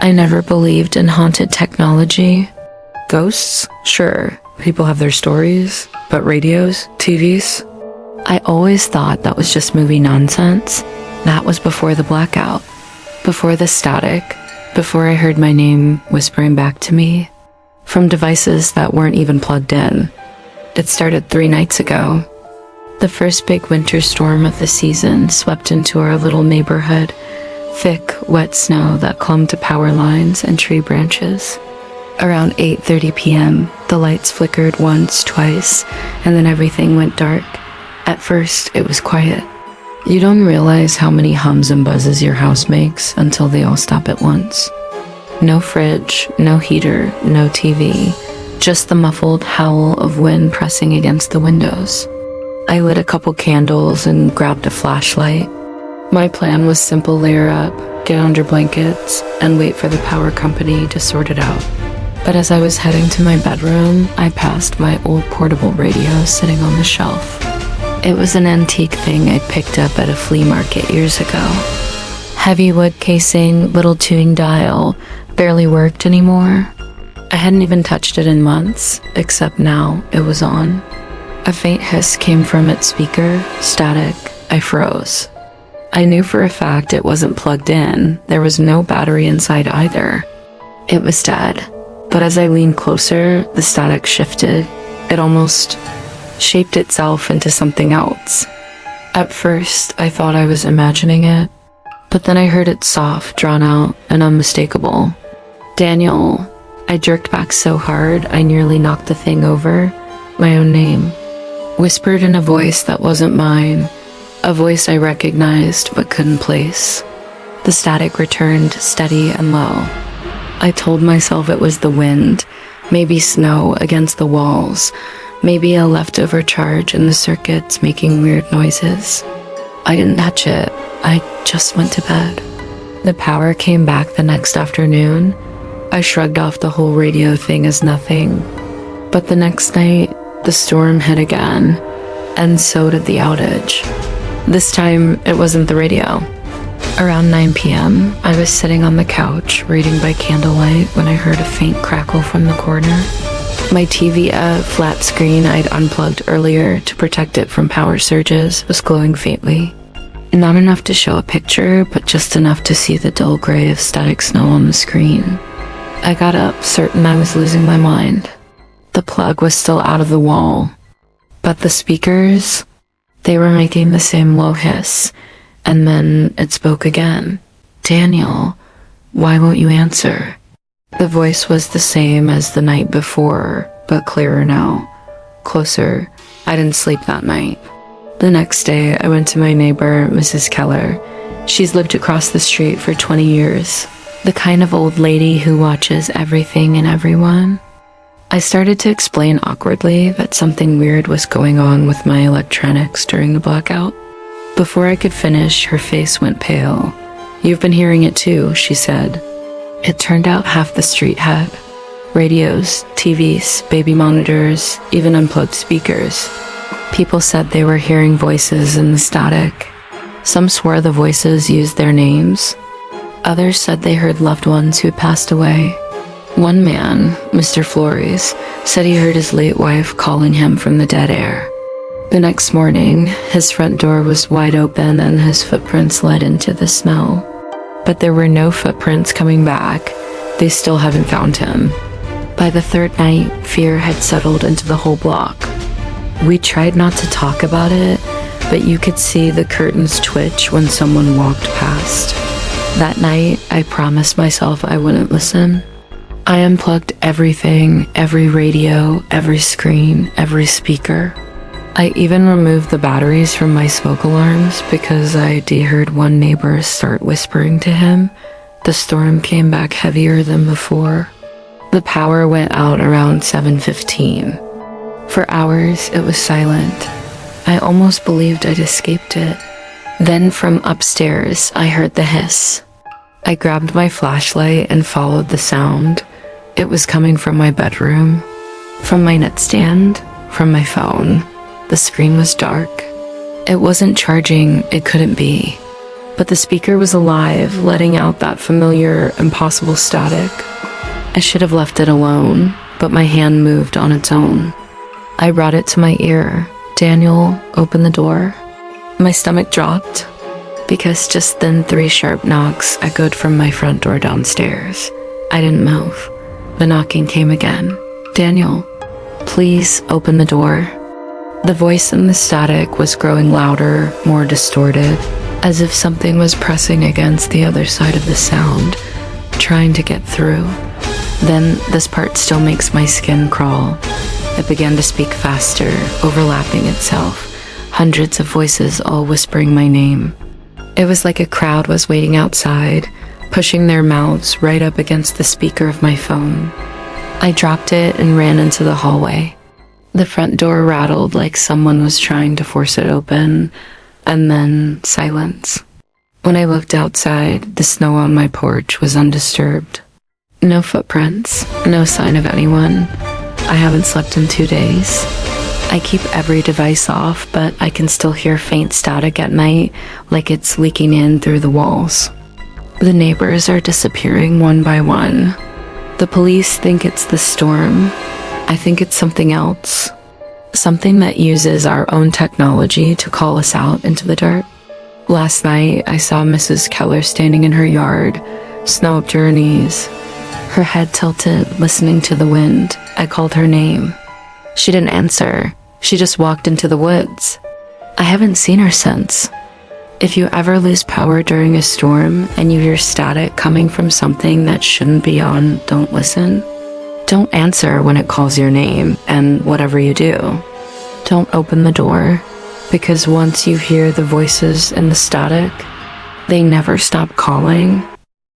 I never believed in haunted technology. Ghosts? Sure, people have their stories, but radios, TVs? I always thought that was just movie nonsense. That was before the blackout, before the static, before I heard my name whispering back to me from devices that weren't even plugged in. It started 3 nights ago. The first big winter storm of the season swept into our little neighborhood, thick, wet snow that clung to power lines and tree branches. Around 8:30 p.m., the lights flickered once, twice, and then everything went dark. At first, it was quiet. You don't realize how many hums and buzzes your house makes until they all stop at once. No fridge, no heater, no TV, just the muffled howl of wind pressing against the windows. I lit a couple candles and grabbed a flashlight. My plan was simple: layer up, get under blankets, and wait for the power company to sort it out. But as I was heading to my bedroom, I passed my old portable radio sitting on the shelf. It was an antique thing I'd picked up at a flea market years ago. Heavy wood casing, little tuning dial, barely worked anymore. I hadn't even touched it in months, except now it was on. A faint hiss came from its speaker, static. I froze. I knew for a fact it wasn't plugged in. There was no battery inside either. It was dead. But as I leaned closer, the static shifted. It almost shaped itself into something else. At first, I thought I was imagining it, but then I heard it soft, drawn out, and unmistakable. Daniel. I jerked back so hard, I nearly knocked the thing over. My own name. Whispered in a voice that wasn't mine. A voice I recognized but couldn't place. The static returned, steady and low. I told myself it was the wind, maybe snow against the walls, maybe a leftover charge in the circuits making weird noises. I didn't touch it. I just went to bed. The power came back the next afternoon. I shrugged off the whole radio thing as nothing. But the next night, the storm hit again, and so did the outage. This time, it wasn't the radio. Around 9 p.m., I was sitting on the couch, reading by candlelight, when I heard a faint crackle from the corner. My TV, a flat screen I'd unplugged earlier to protect it from power surges, was glowing faintly. Not enough to show a picture, but just enough to see the dull gray of static snow on the screen. I got up, certain I was losing my mind. The plug was still out of the wall, but the speakers, they were making the same low hiss. And then it spoke again. Daniel, why won't you answer? The voice was the same as the night before, but clearer now. Closer. I didn't sleep that night. The next day, I went to my neighbor, Mrs. Keller. She's lived across the street for 20 years. The kind of old lady who watches everything and everyone. I started to explain awkwardly that something weird was going on with my electronics during the blackout. Before I could finish, her face went pale. You've been hearing it too, she said. It turned out half the street had. Radios, TVs, baby monitors, even unplugged speakers. People said they were hearing voices in the static. Some swore the voices used their names. Others said they heard loved ones who had passed away. One man, Mr. Flores, said he heard his late wife calling him from the dead air. The next morning, his front door was wide open and his footprints led into the snow. But there were no footprints coming back. They still haven't found him. By the third night, fear had settled into the whole block. We tried not to talk about it, but you could see the curtains twitch when someone walked past. That night, I promised myself I wouldn't listen. I unplugged everything, every radio, every screen, every speaker. I even removed the batteries from my smoke alarms because I heard one neighbor start whispering to him. The storm came back heavier than before. The power went out around 7:15. For hours, it was silent. I almost believed I'd escaped it. Then from upstairs, I heard the hiss. I grabbed my flashlight and followed the sound. It was coming from my bedroom, from my nightstand, from my phone. The screen was dark. It wasn't charging, it couldn't be. but the speaker was alive, letting out that familiar, impossible static. I should have left it alone, but my hand moved on its own. I brought it to my ear. "Daniel, open the door." My stomach dropped, because just then 3 sharp knocks echoed from my front door downstairs. I didn't move. The knocking came again. "Daniel, please open the door." The voice in the static was growing louder, more distorted, as if something was pressing against the other side of the sound, trying to get through. Then this part still makes my skin crawl. It began to speak faster, overlapping itself, hundreds of voices all whispering my name. It was like a crowd was waiting outside, pushing their mouths right up against the speaker of my phone. I dropped it and ran into the hallway. The front door rattled like someone was trying to force it open, and then silence. When I looked outside, the snow on my porch was undisturbed. No footprints, no sign of anyone. I haven't slept in 2 days. I keep every device off, but I can still hear faint static at night, like it's leaking in through the walls. The neighbors are disappearing one by one. The police think it's the storm. I think it's something else. Something that uses our own technology to call us out into the dark. Last night, I saw Mrs. Keller standing in her yard, snow up to her knees, her head tilted, listening to the wind. I called her name. She didn't answer. She just walked into the woods. I haven't seen her since. If you ever lose power during a storm and you hear static coming from something that shouldn't be on, don't listen. Don't answer when it calls your name, and whatever you do, don't open the door, because once you hear the voices and the static, they never stop calling.